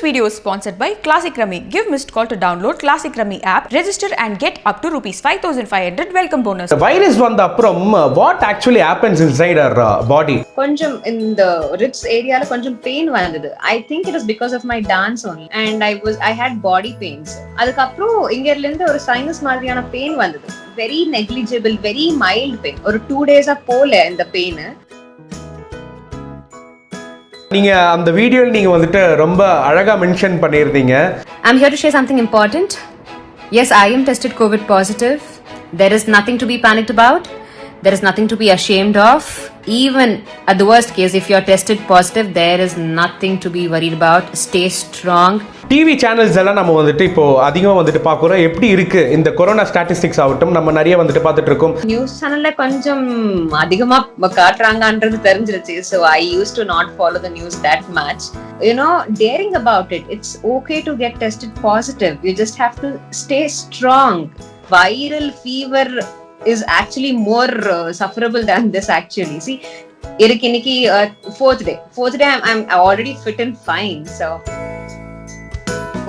video is sponsored by Classic Rummy. Give missed call to download Classic Rummy app, register and get up to rupees 5,500 welcome bonus. The virus வந்த அப்புறம் what actually happens inside our body? கொஞ்சம் இந்த ribs ஏரியால கொஞ்சம் pain வந்தது. I think it was because of my dance only and I had body pains. அதுக்கு அப்புறம் இங்கல இருந்து ஒரு sinus மாதிரியான பெயின் வந்தது. Very negligible, very mild pain. ஒரு 2 days போல இந்த பெயின். நீங்க அந்த வீடியோல நீங்க வந்துட்டு ரொம்ப அழகா மென்ஷன் பண்ணிருந்தீங்க. I'm here to share something important. Yes, I am tested COVID positive. There is nothing to be panicked about. There is nothing to be ashamed of. Even at the worst case, if you are tested positive, there is nothing to be worried about. Stay strong. TV channels எல்லாம் நம்ம வந்துட்டு இப்போ அதிகமாக வந்துட்டு பார்க்குறோம். எப்படி இருக்கு இந்த கொரோனா ஸ்டாட்டிஸ்டிக்ஸ் ஆகட்டும், நம்ம நிறைய வந்துட்டு பார்த்துட்டு இருக்கோம். நியூஸ் சேனல்ல கொஞ்சம் அதிகமா காட்டுறாங்கன்றது தெரிஞ்சிருச்சு. So I used to not follow the news that much. You know, daring about it. It's okay to get tested positive. You just have to stay strong. Viral fever is actually more sufferable than this actually. See, இன்னைக்கு fourth day I'm already fit and fine. So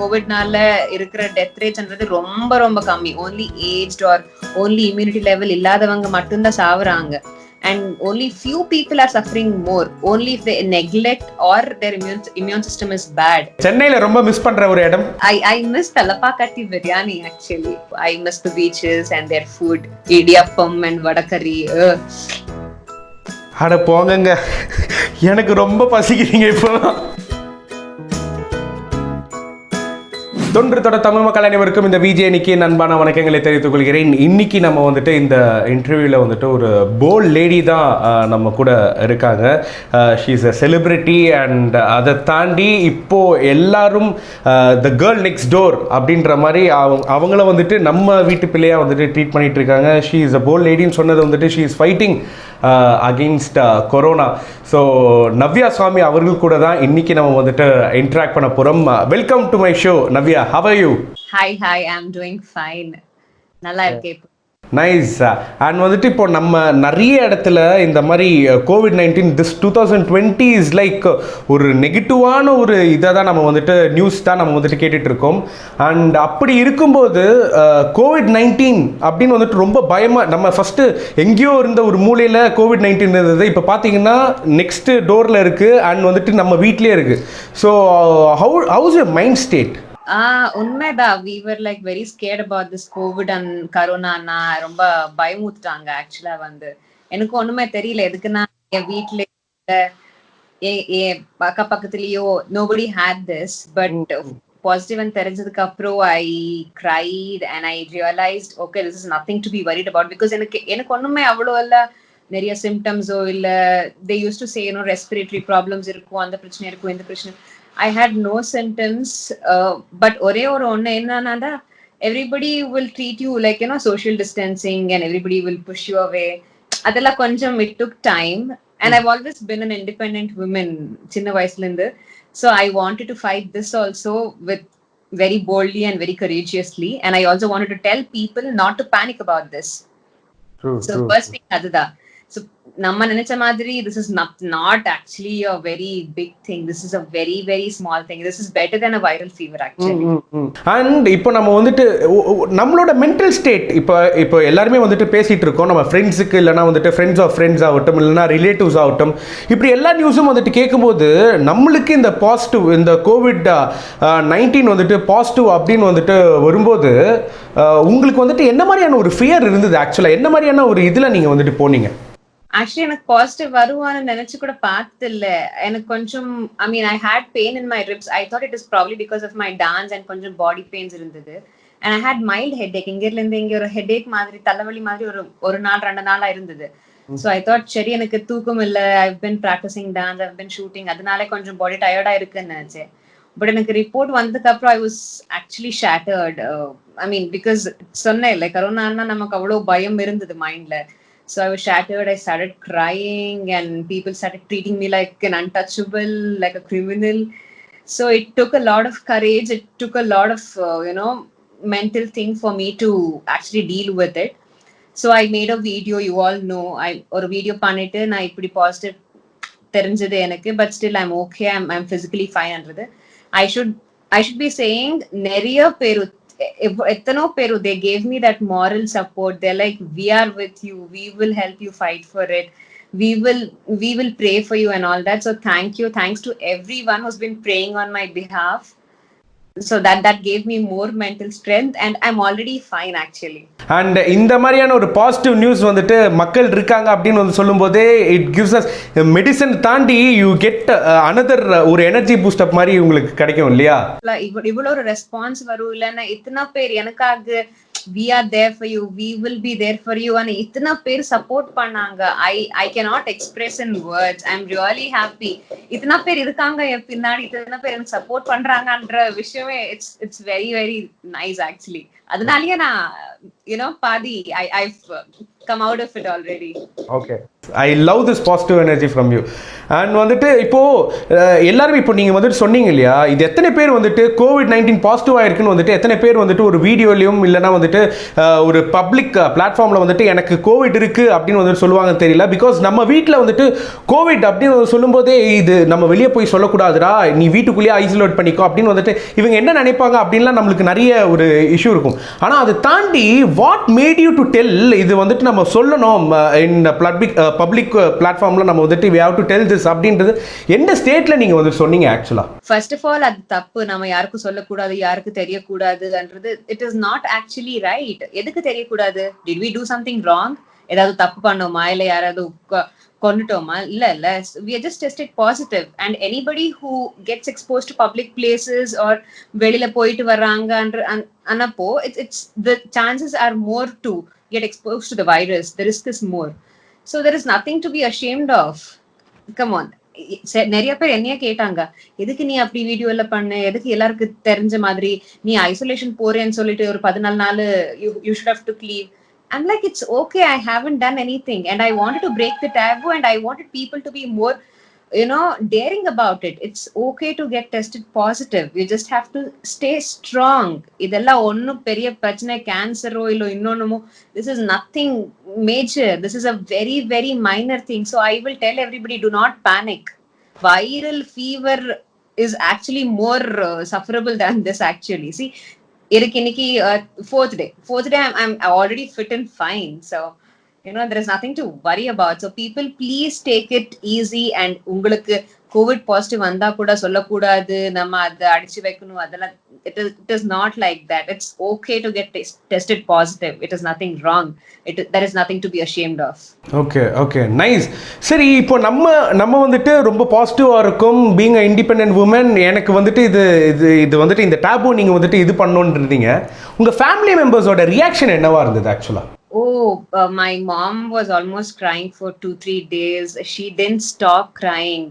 கோவிட்னால இருக்கிற death ரேட்ஸ்ன்றது ரொம்ப ரொம்ப கம்மி. only aged or only immunity level இல்லாதவங்க மட்டும்தான் சாவறாங்க. and only few people are suffering more only if they neglect or their immune system is bad. சென்னையில ரொம்ப miss பண்ற ஒரு இடம். I miss Talapakatti biryani actually. I miss the beaches and their food, idiyappam and vadakari. அட போங்கங்க, எனக்கு ரொம்ப பசிக்குதுங்க இப்போ. தொன்று தொட தமிழ் மக்கள் அனைவருக்கும் இந்த விஜய் நிக்கி அன்பான வணக்கங்களை தெரிவித்துக் கொள்கிறேன். இன்னைக்கு நம்ம வந்துட்டு இந்த இன்டர்வியூவில் வந்துட்டு ஒரு போல்ட் லேடி தான் நம்ம கூட இருக்காங்க. She is a celebrity and அதை தாண்டி இப்போது எல்லாரும் த கேர்ள் நெக்ஸ்ட் டோர் அப்படின்ற மாதிரி அவங்கள வந்துட்டு நம்ம வீட்டு பிள்ளையாக வந்துட்டு ட்ரீட் பண்ணிட்டு இருக்காங்க. ஷீ இஸ் அ போல்ட் லேடின்னு சொன்னது வந்துட்டு she is fighting against corona. So Navya Swamy அவர்கள் கூட தான் இன்னைக்கு நம்ம வந்துட்டு இன்ட்ராக்ட் பண்ண போகிறோம். Welcome to my show Navya. How are you? Hi, I'm doing fine. நல்லா இருக்கேன். நைஸ். அண்ட் வந்துட்டு இப்போ நம்ம நிறைய இடத்துல இந்த மாதிரி COVID-19 this 2020 இஸ் லைக் ஒரு நெகட்டிவான ஒரு இதை தான் நம்ம வந்துட்டு நியூஸ் தான் நம்ம வந்துட்டு கேட்டுட்டு இருக்கோம். அண்ட் அப்படி இருக்கும்போது COVID-19 அப்படின்னு வந்துட்டு ரொம்ப பயமாக நம்ம ஃபஸ்ட்டு எங்கேயோ இருந்த ஒரு மூலையில் COVID-19 இருந்தது. இப்போ பார்த்தீங்கன்னா நெக்ஸ்ட் டோரில் இருக்குது அண்ட் வந்துட்டு நம்ம வீட்லேயே இருக்குது. So how's your mind state? உண்மைதான். we were like very scared about this covid and corona. ரொம்ப பயமுறுத்தாங்க ஆக்சுவலா. எனக்கு ஒண்ணுமே தெரியல எதுக்குன்னா என் வீட்டுல பக்கத்துலயோ nobody had this but positive and தெரிஞ்சதுக்கு அப்புறம் I cried and I realized okay, this is nothing to be worried about because எனக்கு ஒண்ணுமே அவ்வளோ இல்ல. நிறைய சிம்டம்ஸோ இல்ல they used to say respiratory problems இருக்கும், அந்த பிரச்சனை இருக்கும், இந்த பிரச்சனை. I had no symptoms, but ஒரே ஒரு ஒண்ணு என்னன்னா everybody will treat you like social distancing and everybody will push you away. அதெல்லாம் கொஞ்சம் it took time and I've always been an independent woman சின்ன வயசுல இருந்து. So I wanted to fight this also with very boldly and very courageously and I also wanted to tell people not to panic about this. So first thing அதுதான். So நம்ம நினைச்ச மாதிரி this is not actually a very big thing. This is a very very small thing. This is better than a viral fever actually. And இப்போ நம்ம வந்துட்டு நம்மளோட mental state இப்போ எல்லாருமே வந்துட்டு பேசிட்டு இருக்கோம். நம்ம ஃப்ரெண்ட்ஸுக்கு இல்லைனா வந்துட்டு ஃப்ரெண்ட்ஸ் ஆஃப் ஃப்ரெண்ட்ஸ் ஆகட்டும் இல்லைனா ரிலேட்டிவ்ஸ் ஆகட்டும், இப்படி எல்லா நியூஸும் வந்துட்டு கேட்கும்போது நம்மளுக்கு இந்த பாசிட்டிவ் இந்த COVID-19 வந்துட்டு பாசிட்டிவ் அப்படின்னு வந்துட்டு வரும்போது உங்களுக்கு வந்துட்டு என்ன மாதிரியான ஒரு ஃபியர் இருந்தது? ஆக்சுவலாக என்ன மாதிரியான ஒரு இதில் நீங்கள் வந்துட்டு போனீங்க? ஆக்சுவலி எனக்கு பாசிட்டிவ் வருவான்னு நினைச்சு கூட பார்த்தது இல்ல. எனக்கு கொஞ்சம் I had pain in my ribs. I thought it is probably because of my dance and கொஞ்சம் body pains இருந்தது. and I had mild headache. இங்க ஒரு headache மாதிரி தலைவலி மாதிரி ஒரு நாள் 2 நாளா இருந்தது. so I thought சரி எனக்கு தூக்கம் இல்ல, I've been practicing dance, I've been shooting, அதனால கொஞ்சம் body tired இருக்குன்னு நினைச்சேன். பட் எனக்கு ரிப்போர்ட் வந்ததுக்கு அப்புறம் I was actually shattered. because சொன்னேன் like கரோனான்னா நமக்கு அவ்வளோ பயம் இருந்தது மைண்ட்ல. So I was shattered. I started crying and people started treating me like an untouchable, like a criminal. So it took a lot of courage. It took a lot of, mental thing for me to actually deal with it. So I made a video, you all know. ஒரு video பண்ணிட்டு நான் இப்படி positive தெரிஞ்சது எனக்கு, but still I'm okay. I'm physically fine. I should I should be saying neriya peru ettano peru they gave me that moral support. They're like, we are with you, we will help you fight for it, we will pray for you and all that. So thanks to everyone who's been praying on my behalf. So that gave me more mental strength, and I'm already fine actually. And இந்த மாதிரியான ஒரு positive news வந்துட்டு மக்கள் இருக்காங்க அப்படின்னு வந்து சொல்லும்போதே it gives us medicine தாண்டி யூ கெட் அனதர் ஒரு எனர்ஜி பூஸ்ட் மாதிரி உங்களுக்கு கிடைக்கும் இல்லையா? இவ்வளோ ஒரு ரெஸ்பான்ஸ் வரும் இல்லைன்னா இத்தனை பேர் எனக்காக we are there for you, we will be there for you and இத்தனை பேர் சப்போர்ட் பண்ணாங்க. I cannot express in words. I'm really happy. இத்தனை பேர் இருக்காங்க என் பின்னாடி, இத்தனை பேர் எனக்கு சப்போர்ட் பண்றாங்கன்ற விஷயமே it's very very nice actually. அதனாலயே நான் பாதி I've come out of it already. Okay, I love this positive energy from you. And வந்துட்டு இப்போ எல்லாரும் இப்போ நீங்கள் வந்துட்டு சொன்னீங்க இல்லையா, இது எத்தனை பேர் வந்துட்டு COVID-19 பாசிட்டிவாக இருக்குன்னு வந்துட்டு எத்தனை பேர் வந்துட்டு ஒரு வீடியோலையும் இல்லைனா வந்துட்டு ஒரு பப்ளிக் பிளாட்ஃபார்மில் வந்துட்டு எனக்கு கோவிட் இருக்குது அப்படின்னு வந்துட்டு சொல்லுவாங்கன்னு தெரியல. பிகாஸ் நம்ம வீட்டில் வந்துட்டு கோவிட் அப்படின்னு சொல்லும்போதே இது நம்ம வெளியே போய் சொல்லக்கூடாதுடா, நீ வீட்டுக்குள்ளேயே ஐசோலேட் பண்ணிக்கோ அப்படின்னு வந்துட்டு இவங்க என்ன நினைப்பாங்க அப்படின்லாம் நம்மளுக்கு நிறைய ஒரு இஷ்யூ இருக்கும். ஆனால் அதை தாண்டி what made you to tell இது வந்துட்டு நம்ம சொல்லணும் இன் பப்ளிக் பிளாட்ஃபார்மில் நம்ம வந்துட்டு we have to tell this அப்படின்றது எந்த ஸ்டேட்ல நீங்க வந்து சொன்னீங்க? ஆக்சுவலா ஃபர்ஸ்ட் ஆஃப் ஆல் அது தப்பு. நம்ம யாருக்கும் சொல்லக்கூடாது, யாருக்கு தெரியக்கூடாதுன்றது it is not actually right. எதுக்கு தெரியக்கூடாது? Did we do something wrong? ஏதாவது தப்பு பண்ணோமா, இல்லை யாராவது கொண்டுட்டோமா? இல்ல we are just tested positive and anybody who gets exposed to public places or வெளியில போயிட்டு வர்றாங்க அனப்போ it's the chances are more to get exposed to the virus. The risk is more. So there is nothing to be ashamed of. Come on. நிறைய பேர் என்னைய கேட்டாங்க, எதுக்கு நீ அப்படி வீடியோல பண்ண, எதுக்கு எல்லாருக்கும் தெரிஞ்ச மாதிரி நீ ஐசோலேஷன் போறேன்னு சொல்லிட்டு ஒரு 14 நாள் you should have took leave. I'm like, it's okay, I haven't done anything and I wanted to break the taboo and I wanted people to be more daring about it. It's okay to get tested positive. You just have to stay strong. Idella onnu periya prachane cancer o illo innonamo, this is nothing major. This is a very very minor thing. So I will tell everybody, do not panic. Viral fever is actually more sufferable than this actually. See, இன்னைக்கு fourth day I'm already fit and fine. So there is nothing to worry about. So people, please take it easy. And உங்களுக்கு Covid positive வந்தா கூட சொல்லக்கூடாது, நம்ம அதை அடிச்சு வைக்கணும், அதெல்லாம் it is not like that. It's okay to get tested positive. It is nothing wrong. There is nothing to be ashamed of. Okay, nice. சரி, இப்போ நம்ம வந்துட்டு ரொம்ப பாசிட்டிவாக இருக்கும் பீங் அ இண்டிபெண்டன்ட் உமன். எனக்கு வந்துட்டு இது வந்துட்டு இந்த டேபு நீங்கள் வந்துட்டு இது பண்ணணுன்னு இருந்தீங்க. உங்கள் ஃபேமிலி மெம்பர்ஸோட ரியாக்ஷன் என்னவா இருந்தது ஆக்சுவலாக? My mom was almost crying for 2-3 days. She didn't stop crying.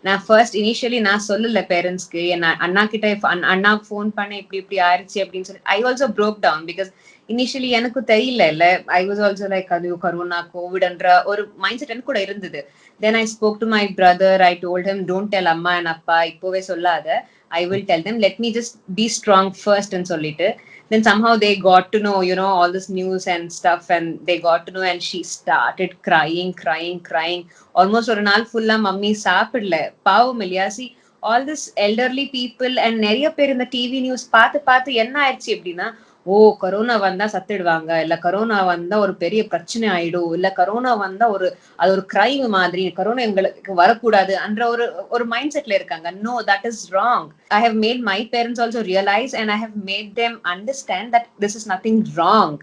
நான் ஃபர்ஸ்ட் இனிஷியலி நான் சொல்லல பேரண்ட்ஸ்க்கு, என் அண்ணா கிட்ட அண்ணாக்கு ஃபோன் பண்ண இப்படி ஆயிடுச்சு அப்படின்னு சொல்லி I also broke down. Because initially எனக்கு தெரியல இல்ல, ஐ வாஸ் ஆல்சோ லைக் அது கரோனா கோவிட்ன்ற ஒரு மைண்ட் செட் எனக்கு கூட இருந்தது. Then I spoke to my brother. I told him, don't tell அம்மா அண்ட் அப்பா, இப்போவே சொல்லாத, I will tell them, let me just be strong ஃபர்ஸ்ட்னு சொல்லிட்டு. Then somehow they got to know, all this news and stuff, and they got to know, and she started crying. Almost ஒரு நாள் ஃபுல்லா mummy சாப்பிடல, பாவம் இல்லையா? See, all this elderly people and நிறைய பேர் இந்த டிவி நியூஸ் பார்த்து என்ன ஆயிடுச்சு அப்படின்னா, கரோனா வந்தா சத்திடுவாங்க, இல்ல கரோனா வந்தா ஒரு பெரிய பிரச்சனை ஆயிடும், இல்ல கரோனா வந்தா அது ஒரு கிரைம் மாதிரி, கரோனா எங்களுக்கு வரக்கூடாது என்ற ஒரு மைண்ட் செட்ல இருக்காங்க. No, that is wrong. I have made my parents also realize and I have made them understand that this is nothing wrong.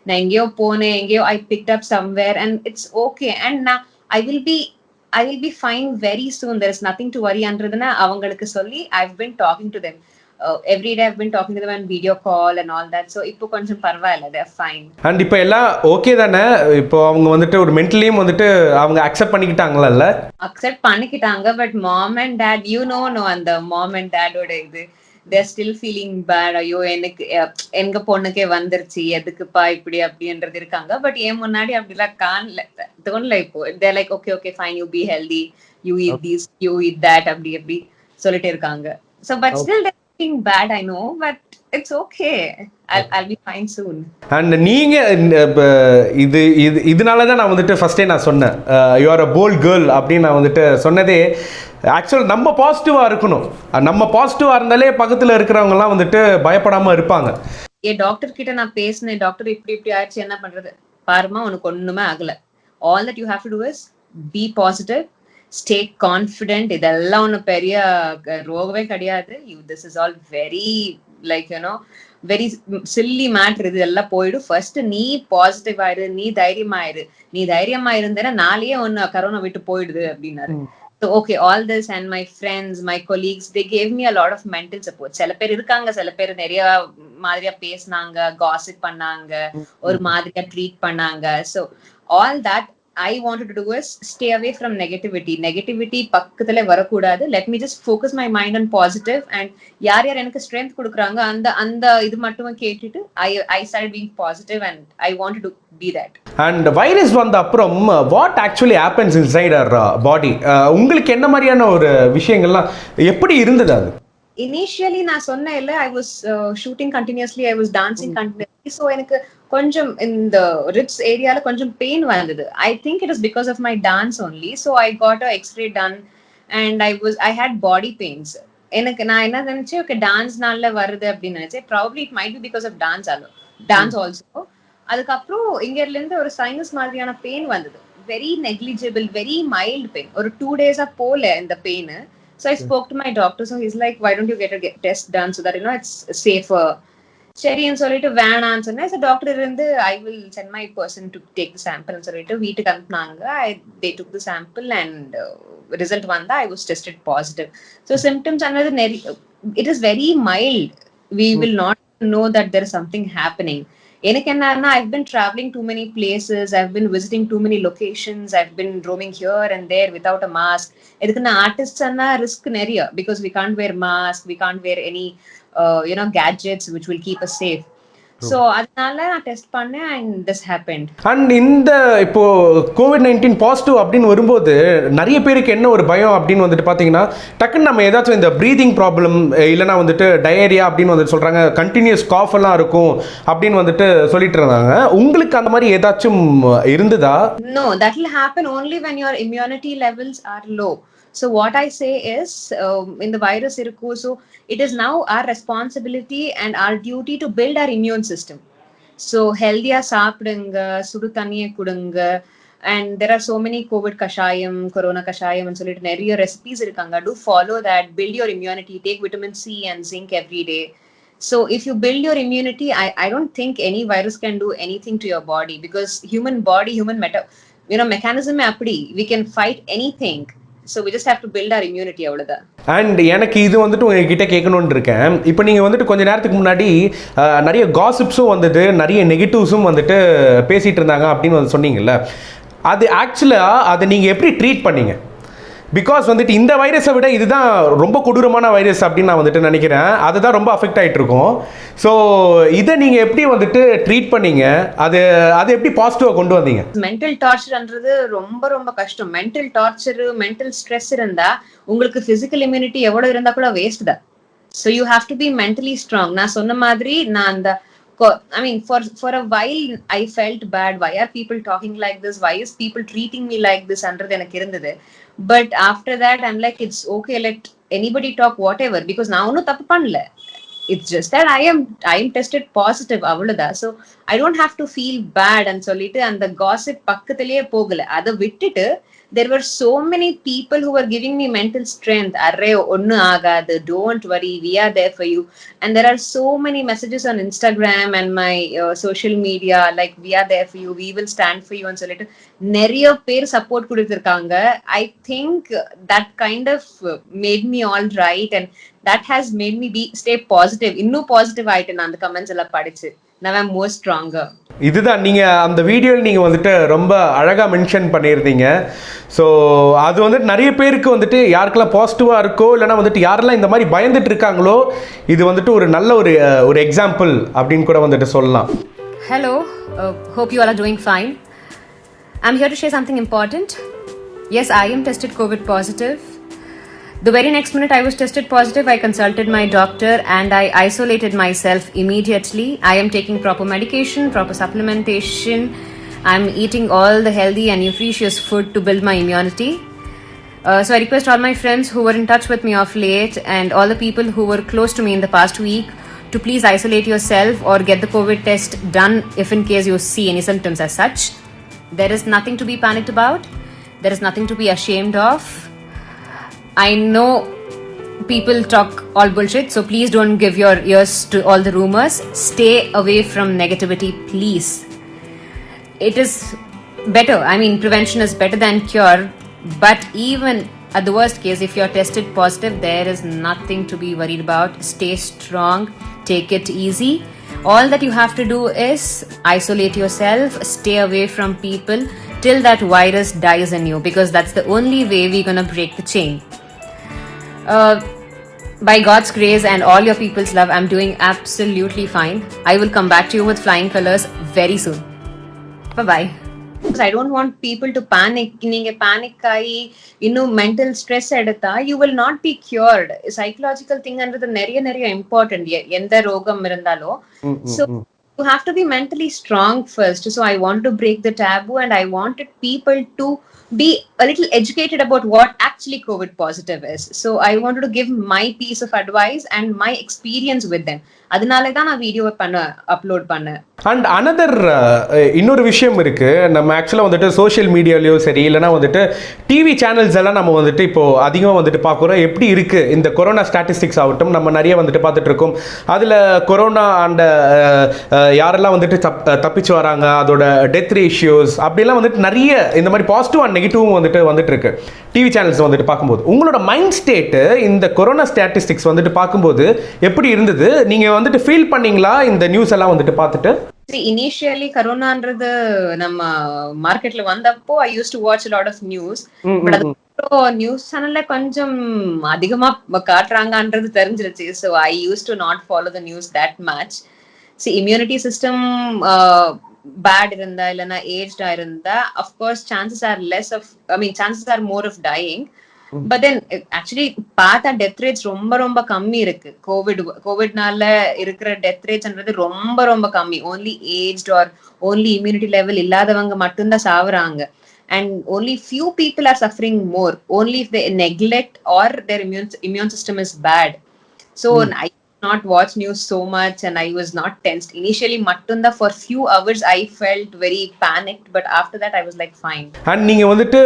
நான் எங்கேயோ போனேன், I picked up somewhere and it's okay, and now I will be fine very soon. There is nothing to worry அன்றதுனா அவங்களுக்கு சொல்லி I've been talking to them. Every day I've been talking to them on video call and all that. So இப்போ கொஞ்சம் பரவாயில்லை, they are fine. And இப்போ எல்லாம் okay தானே? இப்போ அவங்க வந்துட்டு ஒரு மென்டலியும் வந்துட்டு அவங்க அக்செப்ட் பண்ணிக்கிட்டாங்களா? அக்செப்ட் பண்ணிக்கிட்டாங்க. பட் mom and dad, அந்த mom and dad ஓட இது, they're still feeling bad. ஐயோ, எனக்கு எங்க பொண்ணுக்கே வந்துருச்சு, எதுக்குப்பா இப்படி அப்படின்றது இருக்காங்க. பட் ஏன் முன்னாடி அப்படிலாம் தோணல. இப்போ they're like, okay fine, you be healthy, you eat this, you eat that, அப்படி சொல்லிட்டு இருக்காங்க. So but still bad, I know, but it's okay. I'll be fine soon. And நீங்க இதனால தான் நான் வந்துட்டு ஃபர்ஸ்டே நான் சொன்னேன், you are a bold girl அப்படின்னு நான் வந்துட்டு சொன்னதே. ஆக்சுவல் நம்ம பாசிட்டிவாக இருக்கணும். நம்ம பாசிட்டிவாக இருந்தாலே பக்கத்தில் இருக்கிறவங்கலாம் வந்துட்டு பயப்படாமல் இருப்பாங்க. டாக்டர் கிட்ட நான் பேசினேன், டாக்டர் இப்படி ஆயிடுச்சு, என்ன பண்றது, பாருமா உனக்கு ஒண்ணுமே ஆகல. All that you have to do is be positive, stay confident. இதெல்லாம் ஒன்றும் பெரிய ரோகமே கிடையாது. This is all very like you know very silly matter. இது எல்லாம் போயிடும். ஃபர்ஸ்ட் நீ பாசிட்டிவ் ஆயிரு, நீ தைரியமாயிரு. நீ தைரியமா இருந்தேன்னா நாளையே ஒன்னு கரோனா விட்டு போயிடுது அப்படின்னாரு. So okay, all this and my friends, my colleagues, they gave me a lot of mental support. சில பேர் இருக்காங்க, சில பேர் நிறைய மாதிரியா பேசினாங்க, gossip பண்ணாங்க, ஒரு மாதிரியா ட்ரீட் பண்ணாங்க. So all that I wanted to do is stay away from negativity பக்கத்துல வரக்கூடாது. Let me just focus my mind on positive and யார் எனக்கு strength கொடுக்குறாங்க அந்த இது மட்டும் கேட்டுட்டு I started being positive and I wanted to be that. And virus வந்த அப்புறம் what actually happens inside our body? உங்களுக்கு என்ன மாதிரியான ஒரு விஷயங்கள்லாம் எப்படி இருந்தது அது? Initially நான் சொன்னேன் இல்ல, I was shooting continuously, I was dancing continuously. So எனக்கு கொஞ்சம் இந்த ribs ஏரியால கொஞ்சம் பெயின் வந்தது. I think it is because of my dance only. So I got a x-ray done and I had body pains. எனக்கு நான் என்ன நினைச்சேன், okay டான்ஸ்னால வருது அப்படின்னு நினைச்சேன். Probably it might be because of dance also. அதுக்கப்புறம் இங்கல இருந்து ஒரு சைனஸ் மாதிரியான பெயின் வந்தது. Very negligible, very mild pain. ஒரு 2 days போல இந்த pain. So I spoke to my doctor. So he's like, why don't you get a test done so that it's safer. சரின்னு சொல்லிட்டு வேணான்னு சொன்னேன். So doctor இருந்து I will send my person to take the sample ன்னு சொல்லிட்டு வீட்டுக்கு அனுப்புனாங்க. They took the sample and result வந்தா I was tested positive. So symptoms it is very mild. We will not know that there is something happening. எனக்கு என்னன்னா, I've been traveling too many places, I've been visiting too many locations, I've been roaming here and there without a mask. இதுக்கு நான் artist அண்ணா risk நிறைய, because we can't wear mask, we can't wear any gadgets which will keep us safe. So அதனால நான் test பண்ணேன் and this happened. And இந்த இப்போ COVID-19 positive அப்படின்னு வரும்போது நிறைய பேருக்கு என்ன ஒரு பயம் அப்படின்னு வந்துட்டு பார்த்தீங்கன்னா, டக்குன்னு நம்ம ஏதாச்சும் இந்த ப்ரீதிங் ப்ராப்ளம் இல்லைனா வந்துட்டு டயரியா அப்படின்னு வந்துட்டு சொல்கிறாங்க, கண்டினியூஸ் காஃப் எல்லாம் இருக்கும் அப்படின்னு வந்துட்டு சொல்லிட்டு இருந்தாங்க. உங்களுக்கு அந்த மாதிரி ஏதாச்சும் இருந்ததா? No, that will happen only when your immunity levels are low. So what I say is, in the virus irukku, so it is now our responsibility and our duty to build our immune system. So healthy saapidunga, sudu thaniye kudunga, and there are so many COVID kashayam, corona kashayam and solittu neriya recipes irukanga. Do follow that, build your immunity, take vitamin C and zinc every day. So if you build your immunity, I don't think any virus can do anything to your body, because human body, mechanism appadi, we can fight anything. So we just have to build our immunity அவ்வளவுதான். And எனக்கு இது வந்துட்டு உங்ககிட்ட கேட்கணுன்னு இருக்கேன். இப்போ நீங்கள் வந்துட்டு கொஞ்ச நேரத்துக்கு முன்னாடி நிறைய காசிப்ஸும் வந்தது, நிறைய நெகட்டிவ்ஸும் வந்துட்டு பேசிகிட்டு இருந்தாங்க அப்படின்னு வந்து சொன்னீங்கல்ல, அது ஆக்சுவலாக அதை நீங்கள் எப்படி ட்ரீட் பண்ணீங்க? பிகாஸ் வந்துட்டு இந்த வைரஸை விட இதுதான் ரொம்ப கொடூரமான வைரஸ் அப்படின்னு நான் வந்துட்டு நினைக்கிறேன். அதுதான் ரொம்ப அஃபெக்ட் ஆகிட்டு இருக்கும். ஸோ இதை நீங்கள் எப்படி வந்துட்டு ட்ரீட் பண்ணீங்க? அது எப்படி பாசிட்டிவாக கொண்டு வந்தீங்க? மென்டல் டார்ச்சர்ன்றது ரொம்ப ரொம்ப கஷ்டம். மென்டல் டார்ச்சர், மென்டல் ஸ்ட்ரெஸ் இருந்தா உங்களுக்கு பிசிக்கல் இம்யூனிட்டி எவ்வளவு இருந்தா கூட வேஸ்ட் தான். So you have to B mentally strong. நான் சொன்ன மாதிரி நான் அந்த for a while I felt bad. Why are people talking like this? Why is people treating me like this? Andradhu எனக்கு இருந்தது. But after that I'm like, it's okay, let anybody talk whatever, because நான் ஒன்னும் தப்பு பண்ணல. It's just that I am tested positive avladha. So I don't have to feel bad and சொல்லிட்டு அந்த gossip பக்கத்திலேயே போகல. அதை விட்டுட்டு there were so many people who were giving me mental strength. Arre onnu agadu, don't worry, we are there for you. And there are so many messages on Instagram and my social media like, we are there for you, we will stand for you and solittu neriya per support kuduthirukanga. I think that kind of made me all right, and that has made me stay positive. Innu positive aiten and comments ella padichu. Now I'm more stronger. இதுதான் நீங்கள் அந்த வீடியோவில் நீங்கள் வந்துட்டு ரொம்ப அழகாக mention பண்ணியிருந்தீங்க. So அது வந்துட்டு நிறைய பேருக்கு வந்துட்டு யாருக்கெல்லாம் பாசிட்டிவாக இருக்கோ, இல்லைனா வந்துட்டு யாரெல்லாம் இந்த மாதிரி பயந்துட்டு இருக்காங்களோ, இது வந்துட்டு ஒரு நல்ல ஒரு எக்ஸாம்பிள் அப்படின்னு கூட வந்துட்டு சொல்லலாம். Hello, hope you all are doing fine. I'm here to share something important. Yes, I am tested COVID positive. The very next minute I was tested positive, I consulted my doctor and I isolated myself immediately. I am taking proper medication, proper supplementation. I'm eating all the healthy and nutritious food to build my immunity. So I request all my friends who were in touch with me of late and all the people who were close to me in the past week to please isolate yourself or get the COVID test done if in case you see any symptoms as such. There is nothing to be panicked about. There is nothing to be ashamed of. I know people talk all bullshit, so please don't give your ears to all the rumors. Stay away from negativity, please. It is better. I mean, prevention is better than cure. But even at the worst case, if you're tested positive, there is nothing to be worried about. Stay strong. Take it easy. All that you have to do is isolate yourself, stay away from people till that virus dies in you, because that's the only way we're gonna break the chain. By God's grace and all your people's love, I'm doing absolutely fine. I will come back to you with flying colors very soon. Bye-bye. I don't want people to panic. நீங்க panic ஆகி இன்னும் mental stress எடுத்தா you will not be cured. Psychological thingன்றது நிறைய important. எந்த ரோகம் இருந்தாலும். So you have to be mentally strong first. So I want to break the taboo and I wanted people to be a little educated about what actually COVID positive is. So I wanted to give my piece of advice and my experience with them. அதனால தான் நான் video upload பண்ணேன். And another இன்னொரு விஷயம் இருக்குது. நம்ம ஆக்சுவலாக வந்துட்டு சோஷியல் மீடியாலேயோ சரி, இல்லைனா வந்துட்டு டிவி சேனல்ஸ் எல்லாம் நம்ம வந்துட்டு இப்போது அதிகமாக வந்துட்டு பார்க்குறோம். எப்படி இருக்குது இந்த கொரோனா ஸ்டாட்டிஸ்டிக்ஸ் ஆகட்டும், நம்ம நிறைய வந்துட்டு பார்த்துட்ருக்கோம். அதில் கொரோனா அண்ட் யாரெல்லாம் வந்துட்டு தப்பிச்சு வராங்க, அதோட டெத் ரேஷியோஸ் அப்படிலாம் வந்துட்டு நிறைய இந்த மாதிரி பாசிட்டிவ் அண்ட் நெகட்டிவும் வந்துட்டு இருக்கு டிவி சேனல்ஸ் வந்துட்டு பார்க்கும்போது. உங்களோட மைண்ட் ஸ்டேட்டு இந்த கொரோனா ஸ்டாட்டிஸ்டிக்ஸ் வந்துட்டு பார்க்கும்போது எப்படி இருந்தது? நீங்கள் வந்துட்டு ஃபீல் பண்ணீங்களா இந்த நியூஸ் எல்லாம் வந்துட்டு பார்த்துட்டு? இனிஷியலி கரோனான்றது நம்ம மார்க்கெட்ல வந்தப்போ I use to watch lot of news. But அதுக்கப்புறம் நியூஸ் சேனல்ல கொஞ்சம் அதிகமா காட்டுறாங்கன்றது தெரிஞ்சிருச்சு. So I use to not follow the news that much. Immunity system bad இருந்தா இல்லைன்னா ஏஜ்டா இருந்தா of course chances are more of dying. But then actually பார்த்தா டெத் ரேட்ஸ் ரொம்ப கம்மி இருக்கு. கோவிட்னால இருக்கிற டெத் ரேட்ஸ்ன்றது ரொம்ப கம்மி. Only aged or only immunity level இல்லாதவங்க மட்டும்தான் சாவுறாங்க. And only few people are suffering more only if they neglect or their immune system is bad. So I not watch news so much and I was not tensed initially. Mattunda for few hours I felt very panicked, but after that I was like fine. And நீங்க வந்துட்டு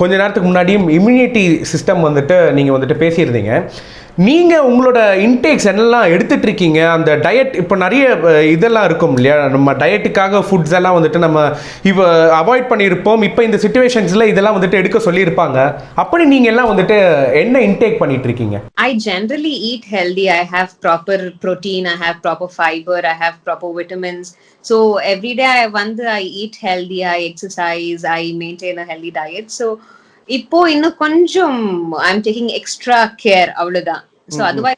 கொஞ்ச நேரத்துக்கு முன்னாடியும் immunity system வந்துட்டு நீங்க வந்துட்டு பேசியிருந்தீங்க. நீங்கள் உங்களோட இன்டேக்ஸ் என்னெல்லாம் எடுத்துகிட்டு இருக்கீங்க? அந்த டயட் இப்போ நிறைய இதெல்லாம் இருக்கும் இல்லையா, நம்ம டயட்டுக்காக ஃபுட்ஸ் எல்லாம் வந்துட்டு நம்ம இப்போ அவாய்ட் பண்ணியிருப்போம். இப்போ இந்த சிச்சுவேஷன்ஸில் இதெல்லாம் வந்துட்டு எடுக்க சொல்லியிருப்பாங்க. அப்படி நீங்கள் எல்லாம் வந்துட்டு என்ன இன்டேக் பண்ணிட்டு இருக்கீங்க? I generally eat healthy. I have proper protein, I have proper fiber, I have proper vitamins. So every day I eat healthy, I exercise, I maintain a healthy diet. So இப்போ இன்னும் கொஞ்சம் I'm taking extra care அவ்வளவுதான். So otherwise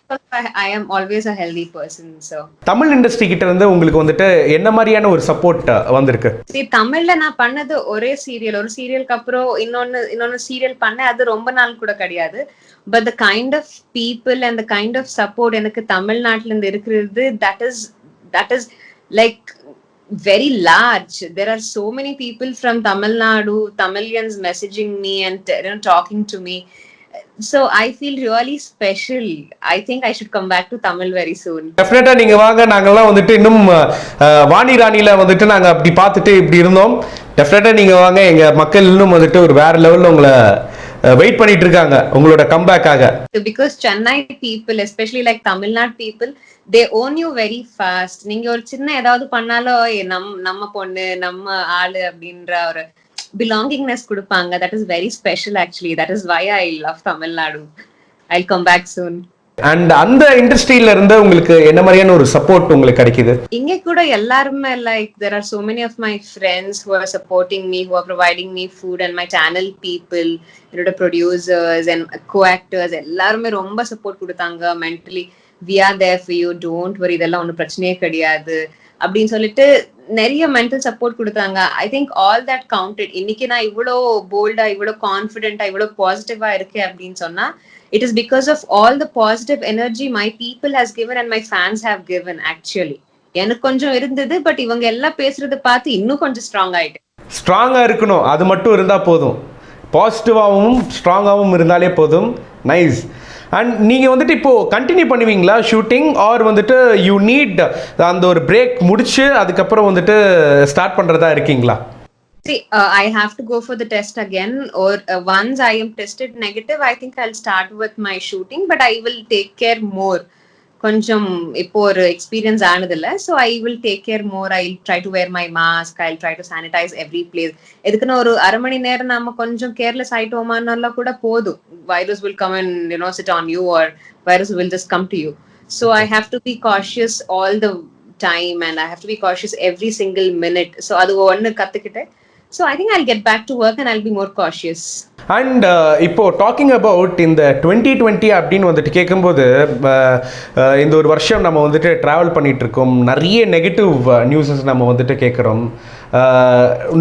I am always a healthy person. So Tamil industry கிட்ட இருந்து உங்களுக்கு வந்துட்டு என்ன மாதிரியான ஒரு சப்போர்ட் வந்திருக்கு? தமிழ்ல நான் பண்ணது ஒரு சீரியலுக்கு அப்புறம் இன்னொன்னு சீரியல் பண்ணேன். அது ரொம்ப நாள் கூட கிடையாது. But the kind of people and the kind of support எனக்கு தமிழ்நாட்டுல இருந்து இருக்கிறது that is like very large. There are so many people from Tamil Nadu, Tamilians messaging me and talking to me. So I feel really special. I think I should come back to Tamil very soon. டெஃபினட்டா நீங்க வாங்க. நாங்கெல்லாம் வந்துட்டு இன்னும் வாணி ராணில வந்துட்டு நாங்க அப்படி பார்த்துட்டு இப்படி இருந்தோம். டெஃபினட்டா நீங்க வாங்க. எங்க மக்கள் இன்னும் வந்துட்டு ஒரு வேற லெவல்ல உங்களை வெயிட் பண்ணிட்டு இருக்காங்க உங்களோட கம்பேக்காக. Because Chennai people, especially like Tamil Nadu people, they own you very fast. நீங்க ஒரு சின்ன ஏதாவது பண்ணாலும் நம்ம பொண்ணு நம்ம ஆளு அப்படின்ற ஒரு belongingness கொடுப்பாங்க. That is very special actually. That is why I love Tamil Nadu. I'll come back soon. And அந்த இண்டஸ்ட்ரியில இருந்து உங்களுக்கு என்ன மாதிரியான ஒரு சப்போர்ட் உங்களுக்கு கிடைக்குது? இங்க கூட எல்லாருமே like there are so many of my friends who are supporting me, who are providing me food, and my channel people, the producers and co-actors எல்லாருமே ரொம்ப சப்போர்ட் கொடுத்தாங்க. mentally we are there for you, don't worry, இதெல்லாம் ஒன்றும் பிரச்சனையே கிடையாது அப்படின்னு சொல்லிட்டு நிறைய மென்டல் சப்போர்ட் கொடுத்தாங்க. I think all that counted. இன்னைக்கு நான் இவ்வளோ போல்டா, இவ்வளோ கான்ஃபிடென்ட்டா, இவ்வளோ பாசிட்டிவா இருக்கேன் அப்படின்னு சொன்னா it is because of all the positive energy my people has given and my fans have given actually. எனக்கு கொஞ்சம் இருந்தது, பட் இவங்க எல்லாம் பேசுறத பார்த்து இன்னும் கொஞ்சம் ஸ்ட்ராங் ஆயிட்டேன். ஸ்ட்ராங்கா இருக்கணும், அது மட்டும் இருந்தா போதும். பாசிட்டிவாகவும் ஸ்ட்ராங்காகவும் இருந்தாலே போதும். நைஸ். அண்ட் நீங்கள் வந்துட்டு இப்போது கண்டினியூ பண்ணுவீங்களா ஷூட்டிங், ஆர் வந்துட்டு யூ நீட் அந்த ஒரு பிரேக் முடிச்சு அதுக்கப்புறம் வந்துட்டு ஸ்டார்ட் பண்ணுறதா இருக்கீங்களா? See, I have to go for the test again, or once I am tested negative, I think I'll start with my shooting, but I will take care more. கொஞ்சம் இப்போ ஒரு எக்ஸ்பீரியன்ஸ் ஆனதில்ல, so I will take care more. I try to wear my mask, I try to sanitise every place. எதுக்குன்னு ஒரு அரை மணி நேரம் நம்ம கொஞ்சம் கேர்லெஸ் ஆயிட்டோமானால கூட போதும், virus will come and sit on you, or virus will just come to you. So I have to be cautious all the time, and I have to be cautious every single minute. So அது ஒன்று கற்றுக்கிட்டேன். So I think I'll get back to work and I'll be more cautious. And இப்போ talking about இந்த 2020 அப்படின்னு வந்துட்டு கேட்கும்போது, இந்த ஒரு வருஷம் நம்ம வந்துட்டு ட்ராவல் பண்ணிட்டு இருக்கோம், நிறைய நெகட்டிவ் நியூஸஸ் நம்ம வந்துட்டு கேட்குறோம்.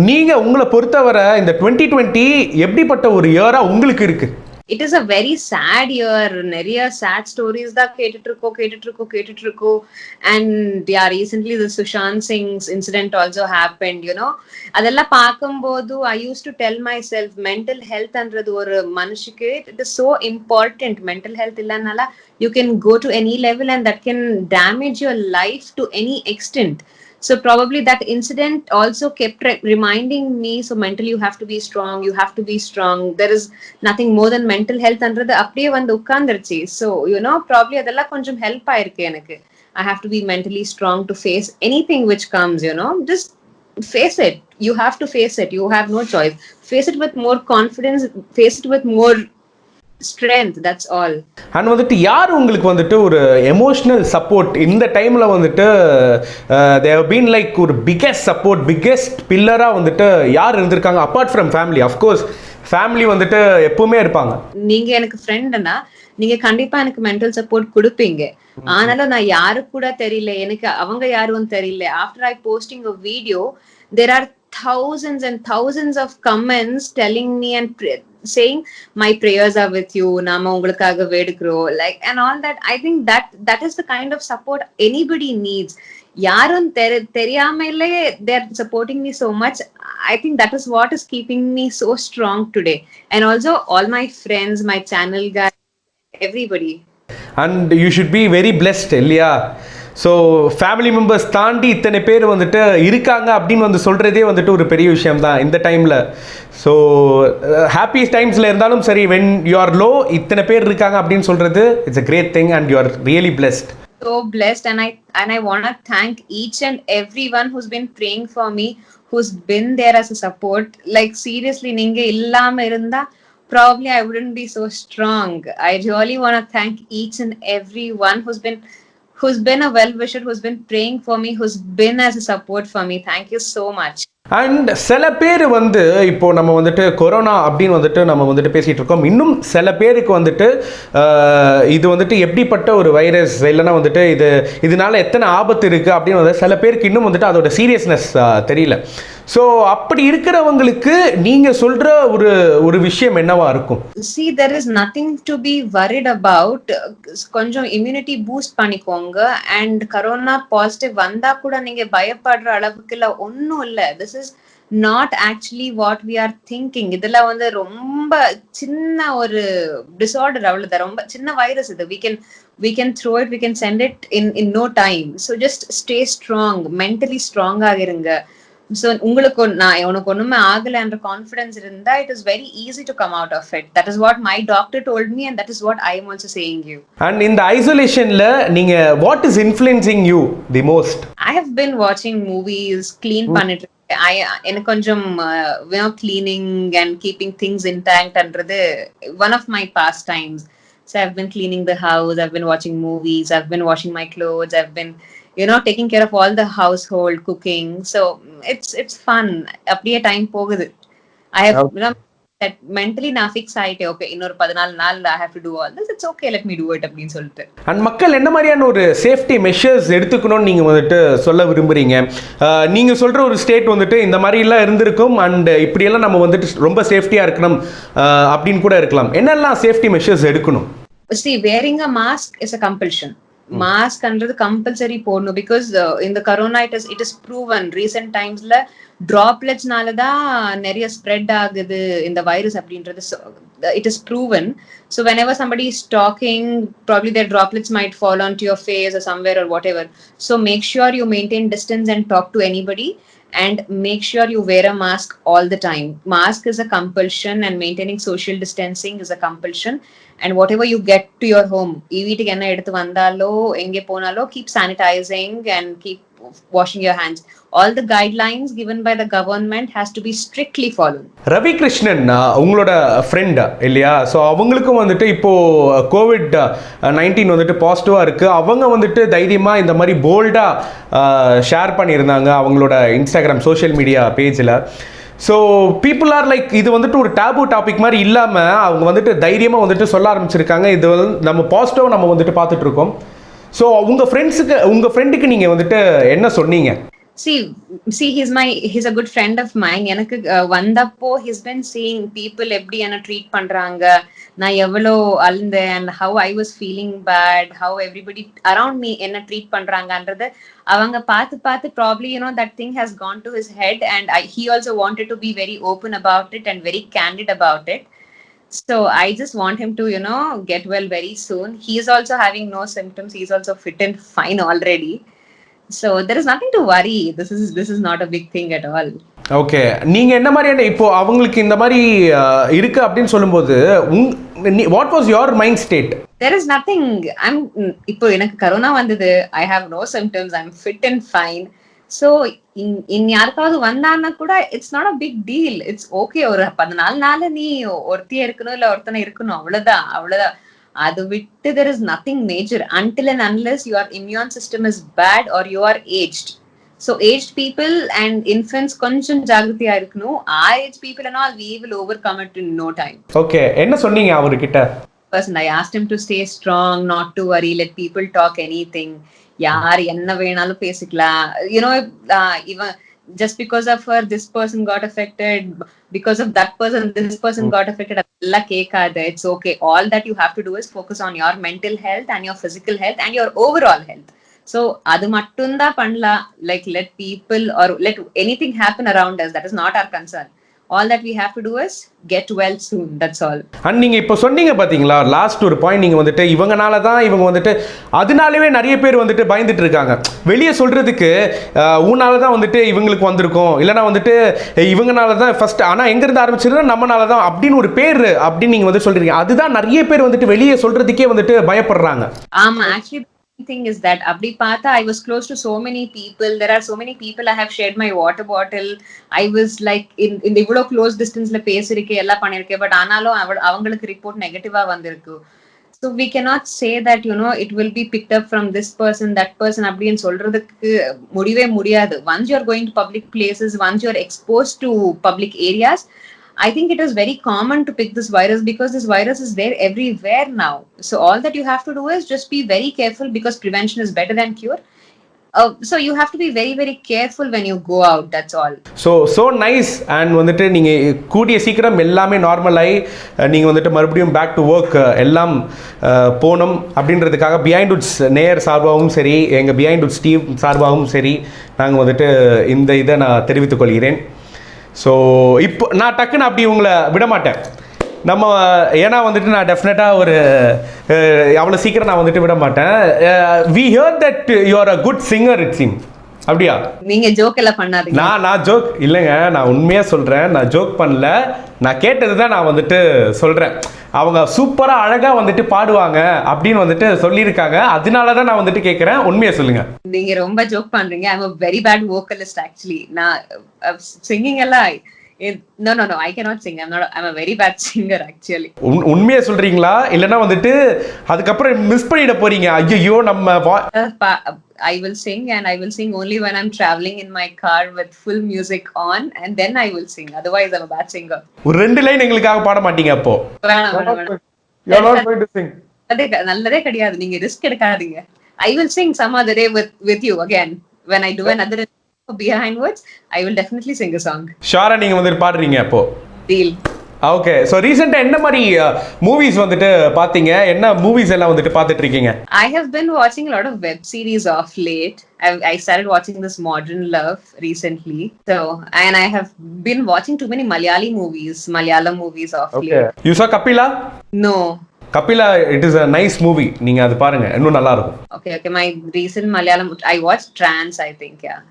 நீங்கள் உங்களை பொறுத்தவரை இந்த 2020 எப்படிப்பட்ட ஒரு இயராக உங்களுக்கு இருக்குது? It is a very sad year. நிறைய sad stories தான் கேட்டுட்டு இருக்கோம். And yeah, recently the Sushant Singh's incident also happened, அதெல்லாம் பார்க்கும்போது I used to tell myself, mental health அன்றது ஒரு மனுஷுக்கு it is so important. mental health இல்லனால you can go to any level and that can damage your life to any extent. So probably that incident also kept reminding me, so mentally you have to be strong. There is nothing more than mental health andradhu அப்படியே வந்து உட்கார்ந்துருச்சு. So probably அதெல்லாம் கொஞ்சம் help ஆயிருக்கு எனக்கு. I have to be mentally strong to face anything which comes, just face it. You have to face it. You have no choice. Face it with more confidence, face it with more strength, that's all. And வந்துட்டு யார் உங்களுக்கு வந்துட்டு ஒரு emotional support இந்த டைமில் வந்துட்டு they have been like ஒரு biggest பில்லராக வந்துட்டு யார் இருந்திருக்காங்க apart from family? Of course family வந்துட்டு எப்பவுமே இருப்பாங்க. நீங்க எனக்கு ஃப்ரெண்டுனா நீங்க கண்டிப்பா எனக்கு மென்டல் சப்போர்ட் கொடுப்பீங்க. ஆனாலும் நான் யாரு கூட தெரியல, எனக்கு அவங்க யாரும் தெரியல. After I posting a video, there are thousands and thousands of comments telling me and saying my prayers are with you, nama ungalukkaga vedukrom, like, and all that. I think that is the kind of support anybody needs. Yarum theriyamele they are supporting me so much. I think that is what is keeping me so strong today. And also all my friends, my channel guys, everybody. And you should be very blessed, இல்லையா? So family members தாண்டி இத்தனை பேர் வந்துட்டு இருக்காங்க அப்படின்னு வந்து சொல்கிறதே வந்துட்டு ஒரு பெரிய விஷயம் தான் இந்த டைமில். ஸோ ஹாப்பி டைம்ஸில் இருந்தாலும் சரி, வென் யூ ஆர் லோ இத்தனை பேர் இருக்காங்க அப்படின்னு சொல்கிறது it's a great thing and you are really blessed. So blessed, and I want to thank each and everyone who's been praying for me, who's been there as a support. Like seriously, ninge illama irunda probably I wouldn't be so strong. I really want to thank each and everyone who's been a well-wisher, who's been praying for me, who's been as a support for me. Thank you so much. And சில பேர் வந்து இப்போது நம்ம வந்துட்டு corona அப்படின்னு வந்துட்டு நம்ம வந்துட்டு பேசிகிட்டு இருக்கோம். இன்னும் சில பேருக்கு வந்துட்டு இது வந்துட்டு எப்படிப்பட்ட ஒரு வைரஸ், இல்லைன்னா வந்துட்டு இதனால எத்தனை ஆபத்து இருக்குது அப்படின்னு வந்து சில பேருக்கு இன்னும் வந்துட்டு அதோட சீரியஸ்னஸ் தெரியல. ஸோ அப்படி இருக்கிறவங்களுக்கு நீங்கள் சொல்கிற ஒரு விஷயம் என்னவா இருக்கும்? See, there is nothing to be worried about. கொஞ்சம் immunity boost பண்ணிக்கோங்க. and corona positive வந்தா கூட நீங்க பயப்படுற அளவுக்கு இல்ல, ஒன்றும் இல்லை. this is not actually what we are thinking. இதுல வந்து ரொம்ப சின்ன ஒரு டிசார்டர், அவ்வளவுதான், ரொம்ப சின்ன வைரஸ் இது. we can throw it, we can send it in no time. so just stay strong, mentally strong ஆகிருங்க. So உங்களுக்கு உனக்கு ஒண்ணுமே ஆகலன்ற கான்ஃபிடன்ஸ் இருந்தா it is very easy to come out of it. That is what my doctor told me, and that is what I am also saying you. And in the isolationல நீங்க what is influencing you the most? I have been watching movies, clean பண்ணிட்டு எனக்கு கொஞ்சம் cleaning and keeping things intact அன்றது one of my pastimes. So I've been cleaning the house, I've been watching movies, I've been washing my clothes, I've been taking care of all the household, cooking. So it's fun. அப்படியே time போகுது. I have that mentally நான் fix ஆயிட்டேன். Okay, இன்னொரு 14 நாள் I have to do all this. It's okay, let me do it அப்படின்னு சொல்லிட்டு. And மக்கள் என்ன மாதிரியான ஒரு சேஃப்டி மெஷர்ஸ் எடுத்துக்கணும்னு நீங்கள் வந்துட்டு சொல்ல விரும்புகிறீங்க? நீங்கள் சொல்கிற ஒரு ஸ்டேட் வந்துட்டு இந்த மாதிரிலாம் இருந்திருக்கும், அண்ட் இப்படியெல்லாம் நம்ம வந்துட்டு ரொம்ப சேஃப்டியாக இருக்கணும் அப்படின்னு கூட இருக்கலாம். என்னெல்லாம் சேஃப்டி மெஷர்ஸ் எடுக்கணும்? See, wearing a mask is a compulsion. Mask அன்றது கம்பல்சரி போடணும். பிகாஸ் இந்த corona it is proven recent டைம்ஸ்ல டிராப்லெட்ஸ்னால தான் நிறைய ஸ்ப்ரெட் ஆகுது இந்த வைரஸ் அப்படின்றது. It is proven. So whenever somebody is talking, probably their droplets might fall onto your face or somewhere or whatever. So make sure you maintain distance and talk to anybody, and make sure you wear a mask all the time. Mask is a compulsion and maintaining social distancing is a compulsion. And whatever you get to your home, வீட்டுக்கு என்ன எடுத்து வந்தாலோ எங்கே போனாலோ keep sanitizing and keep washing your hands. All the guidelines given by the government has to be strictly followed. Ravi Krishnan உங்களோட friend இல்லையா? So அவங்களுக்கும் வந்துட்டு இப்போது COVID-19 வந்துட்டு பாசிட்டிவாக இருக்குது. அவங்க வந்துட்டு தைரியமாக இந்த மாதிரி போல்டாக ஷேர் பண்ணியிருந்தாங்க அவங்களோட இன்ஸ்டாகிராம் சோஷியல் மீடியா பேஜில். ஸோ பீப்புள் ஆர் லைக் இது வந்துட்டு ஒரு டேபு டாபிக் மாதிரி இல்லாமல் அவங்க வந்துட்டு தைரியமாக வந்துட்டு சொல்ல ஆரம்பிச்சிருக்காங்க. இது வந்து நம்ம பாசிட்டிவாக நம்ம வந்துட்டு பார்த்துட்ருக்கோம். ஸோ உங்கள் ஃப்ரெண்டுக்கு நீங்கள் வந்துட்டு என்ன சொன்னீங்க? See, he's a good friend of mine. எனக்கு வந்தப்போ he's been seeing people எப்படி என்ன ட்ரீட் பண்றாங்க, நான் எவ்வளோ அழுந்தேன், and how I was feeling bad, how everybody around me என்ன ட்ரீட் பண்றாங்கன்றது அவங்க பார்த்து probably that thing has gone to his head, and he also wanted to be very open about it and very candid about it. So I just want him to get well very soon. He is also having no symptoms. He is also fit and fine already. So there is nothing to worry. This is not a big thing at all. Okay, நீங்கள் என்ன மாதிரியான இப்போ அவங்களுக்கு இந்த மாதிரி இருக்கு அப்படின்னு சொல்லும்போது what was your mind state? There is nothing. இப்போ எனக்கு கரோனா வந்தது. I have no symptoms. I'm fit and fine. So in யாருக்காவது வந்தான்னா கூட it's not a big deal. It's okay. ஒரு 14 நாள் நீ ஒருத்தியா இருக்கணும் இல்ல ஒருத்தனை இருக்கணும், அவ்வளவுதான். அது விட்டு there is nothing major until and unless your immune system is bad or you are aged. So aged people and infants கொஞ்சம் ஜாகிரதையா இருக்கணும். Our age people and all, we will overcome it in no time. Okay, என்ன சொன்னீங்க அவர்கிட்ட? Person, I asked him to stay strong, not to worry, let people talk anything. யார் என்ன வேணாலும் பேசிக்கலாம். Even just because of her this person got affected, because of that person this person got affected, alla kekada. It's okay. All that you have to do is focus on your mental health and your physical health and your overall health. So adu mattunda panla, like let people or let anything happen around us, that is not our concern. All that we have to do is get well soon. That's all. And நீங்கள் இப்போ சொன்னீங்க பார்த்தீங்களா, last ஒரு point, நீங்கள் வந்துட்டு இவங்கனால தான் இவங்க வந்துட்டு அதனாலவே நிறைய பேர் வந்துட்டு பயந்துட்டு இருக்காங்க. வெளியே சொல்கிறதுக்கு ஊனால தான் வந்துட்டு இவங்களுக்கு வந்திருக்கும், இல்லைனா வந்துட்டு இவங்கனால தான் ஃபர்ஸ்ட், ஆனால் எங்கேருந்து ஆரம்பிச்சிருந்தா நம்மனால தான் அப்படின்னு ஒரு பேர் அப்படின்னு நீங்கள் வந்து சொல்கிறீங்க. அதுதான் நிறைய பேர் வந்துட்டு வெளியே சொல்கிறதுக்கே வந்துட்டு பயப்படுறாங்க. ஆமாம், actually thing is that abdi paatha I was close to so many people. There are so many people I have shared my water bottle. I was like in the close distance la pesirike ella pannirke, but aanalum avangalukku report negative ah vandirukku. So we cannot say that it will be picked up from this person that person அப்படினு சொல்றதுக்கு முடியவே முடியாது. Once you are going to public places, once you are exposed to public areas, I think it is very common to pick this virus because this virus is there everywhere now. So all that you have to do is just be very careful, because prevention is better than cure. So you have to be very very careful when you go out. That's all. So nice. And வந்துட்டு நீங்கள் கூடிய சீக்கிரம் எல்லாமே நார்மலாகி நீங்கள் வந்துட்டு மறுபடியும் back to work எல்லாம் போகணும் அப்படின்றதுக்காக பிஹைண்ட் உட்ஸ் நேயர் சார்பாகவும் சரி, எங்கள் பிஹைண்ட் உட்ஸ் டீம் சார்பாகவும் சரி, நாங்கள் வந்துட்டு இந்த இதை நான் தெரிவித்துக் கொள்கிறேன். ஸோ இப்போ நான் டக்குன்னு அப்படி உங்களை விட மாட்டேன். நம்ம ஏன்னா வந்துட்டு நான் டெஃபினட்டாக ஒரு அவ்வளோ சீக்கிரம் நான் வந்துட்டு விட மாட்டேன். We hear that you are a good singer it seem. அப்படியா? நீங்க ஜோக் எல்லாம் பண்ணாதீங்க. நான் ஜோக் இல்லைங்க, நான் உண்மையாக சொல்கிறேன். நான் ஜோக் பண்ணல, நான் கேட்டது தான் நான் வந்துட்டு சொல்கிறேன். அவங்க சூப்பராக அழகாக வந்துட்டு பாடுவாங்க அப்படின்னு வந்துட்டு சொல்லியிருக்காங்க. அதனால தான் நான் வந்துட்டு கேட்குறேன். உண்மையாக சொல்லுங்க. நீங்க ரொம்ப ஜோக் பண்றீங்க. ஐ அம் a very bad vocalist actually. நான் சிங்கிங் எல்லாம் no I cannot sing. I'm a very bad singer actually. உண்மையா சொல்றீங்களா? இல்லனா வந்துட்டு அதுக்கப்புறம் மிஸ் பண்ணிட போறீங்க. ஐயோ நம்ம I will sing, and I will sing only when I'm traveling in my car with full music on, and then I will sing. Otherwise I'm a bad singer. ஒரு ரெண்டு லைன் எங்களுக்காக பாட மாட்டீங்க அப்போ? You are not going to sing. நல்லதே கிடையாது. நீங்க risk எடுக்காதீங்க. I will sing some other day with you again when I do another behind words. I will definitely sing a song. Shara நீங்க வந்து பாடுறீங்க அப்போ? Deal. ஓகே ஸோ ரீசெண்டாக என்ன மாதிரி மூவிஸ் வந்துட்டு பார்த்தீங்க, என்ன மூவிஸ் எல்லாம் வந்துட்டு பார்த்துட்டு இருக்கீங்க? I have been watching a lot of web series of late. I started watching this Modern Love recently. So, and I have been watching too many Malayalam movies of late. You saw Kapila? No. Kapila, it is a nice movie. நீங்க அது பாருங்க, இன்னும் நல்லா இருக்கும். Okay. My recent Malayalam, I watched Trans, I think, yeah.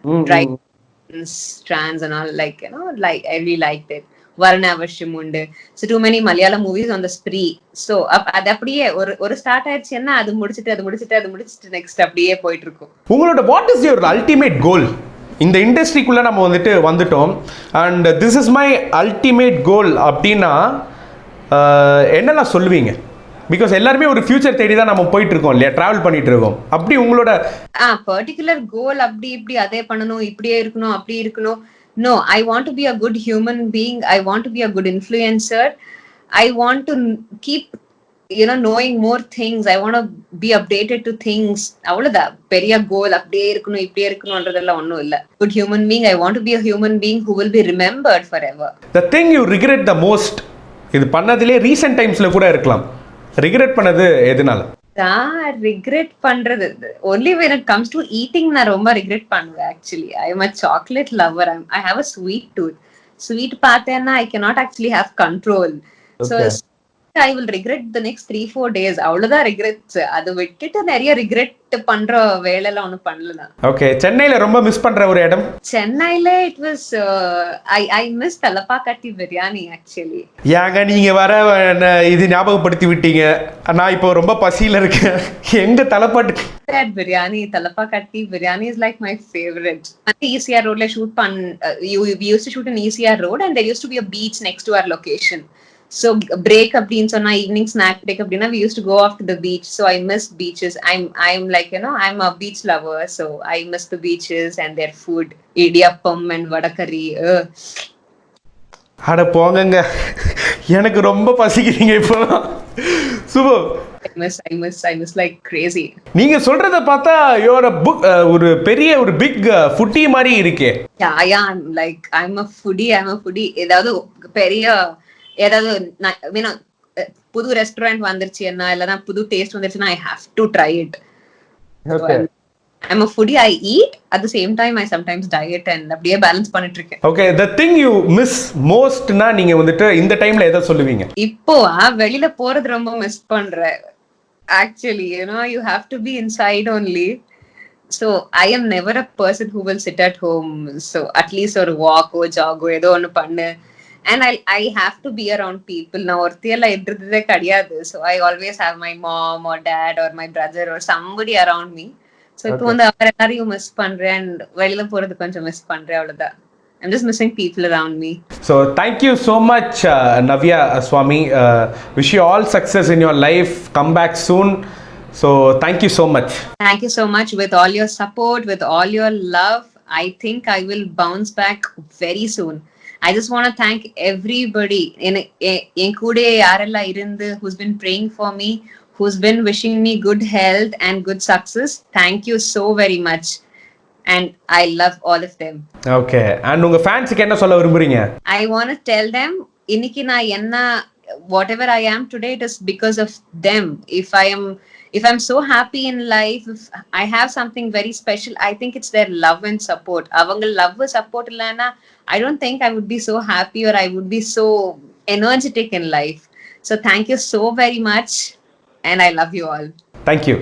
Trans and all, like, you know, like I really liked it. Varnavashimundu. So too many Malayalam movies on the spree. So அது அப்படியே ஒரு start ஆயிடுச்சுன்னா அது முடிச்சிட்டு next அப்படியே போயிட்டு இருக்கும். உங்களோட what is your ultimate goal? இந்த இண்டஸ்ட்ரிக்குள்ள நம்ம வந்துட்டோம் and this is my ultimate goal அப்படின்னா என்னெல்லாம் சொல்லுவீங்க? பிகாஸ் எல்லாருமே ஒரு ஃபியூச்சர் தேடி தான் நம்ம போயிட்டு இருக்கோம் இல்லையா, டிராவல் பண்ணிட்டு இருக்கோம். அப்படி உங்களோட பர்டிகுலர் கோல் அப்படி இப்படி அதே பண்ணணும், இப்படியே இருக்கணும், அப்படி இருக்கணும். No, I want to be a good human being. I want to be a good influencer. I want to keep, you know, knowing more things. I want to be updated to things. Avladha periya goal அப்படியே இருக்கணும் இப்படியே இருக்கணும்ன்றதெல்லாம் ஒண்ணும் இல்ல. Good human being. I want to be a human being who will be remembered forever. The thing you regret the most, இது பண்ணதிலே recent டைம்ஸ்ல கூட இருக்கலாம், regret பண்ணது எதனால? Regret பண்றது only when it comes to eating நான் ரொம்ப regret பண்ணுவேன். Actually I am a chocolate lover. I have a sweet tooth. Sweet பார்த்தேன்னா I cannot actually have control. So I will regret the next 3-4 days. அவ்வளவுதான் regrets. அது விட்டுட்டு நிறைய regret பண்ற வேலையெல்லாம் ஒன்றும் பண்ணல. ஓகே, சென்னையில ரொம்ப மிஸ் பண்ற ஒரு இடம்? சென்னையில it was I miss Thalappakatti biryani actually. ஏங்க நீங்க வர இது ஞாபகப்படுத்தி விட்டீங்க, நான் இப்போ ரொம்ப பசியில இருக்கேன். எங்க தலப்பாட்டு biryani, Thalappakatti biryani is like my favorite. And ECR road la shoot we used to shoot in ECR road and there used to be a beach next to our location. So break அப்படின்னு சொன்னா evening snack break அப்படின்னா we used to go off to the beach. So I miss beaches. I'm like, you know, I'm a beach lover. So I miss the beaches and their food. Idiyappam and vadakari. அட போங்கங்க, எனக்கு ரொம்ப பசிக்கிறீங்க இப்போ. Super. I miss like crazy. நீங்க சொல்றத பார்த்தா your ஒரு பெரிய ஒரு பிக் ஃபுட்டி மாதிரி இருக்கே. Yeah, I'm a foodie. ஏதாவது பெரிய புது ரெஸ்டாரண்ட் வந்துருச்சுன்னா இல்லனா புது டேஸ்ட் வந்துருச்சுன்னா I have to try it. Okay. I'm a foodie. I eat at the same time. I sometimes diet and அப்படியே பேலன்ஸ் பண்ணிட்டு இருக்கேன். Okay, the thing you miss most னா நீங்க வந்துட்டு இந்த டைம்ல எதை சொல்லுவீங்க? இப்போ வெளியில போறது ரொம்ப மிஸ் பண்றேன். Actually, you know, you have to be inside only. So I am never a person who will sit at home. So at least or walk or jog or ஏதோ ஒன்னு பண்ணு. And I have to be around people. Now orthiyella edrudhe kadiyadu. So I always have my mom or dad or my brother or somebody around me. So ipo and avararu miss pandren and velila poradhu konjam miss pandren avladha. I'm just missing people around me. So thank you so much Navya Swami. Wish you all success in your life. Come back soon. So thank you so much. Thank you so much. With all your support, with all your love, I think I will bounce back very soon. I just want to thank everybody in kude yarella irundu who's been praying for me, who's been wishing me good health and good success. Thank you so very much and I love all of them. Okay, and unga fans ku enna solla virumbringa? I want to tell them இன்னைக்கு நான் என்ன whatever I am today, it is because of them. If I'm so happy in life, if I have something very special, I think it's their love and support. Avanga love support illana I don't think I would be so happy or I would be so energetic in life. So thank you so very much and I love you all. Thank you.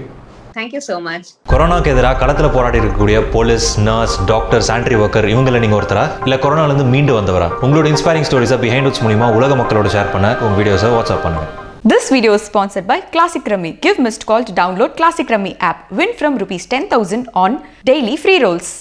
Thank you so much. கொரோனாக்கு எதிராக களத்தில் போராடி இருக்கக்கூடிய police, nurse, doctor, sanitary worker இவங்களை நீங்கள் ஒருத்தரா இல்லை கொரோனாலேருந்து மீண்டு வந்தவரா? உங்களோட இன்ஸ்பைரிங் ஸ்டோரிஸை பிஹைண்ட் உட்ஸ் மூலிமா உலக மக்களோட ஷேர் பண்ண உங்கள் வீடியோஸை வாட்ஸ்அப் பண்ணுங்க. This video is sponsored by Classic Rummy. Give missed call to download Classic Rummy app. Win from rupees 10,000 on daily free rolls.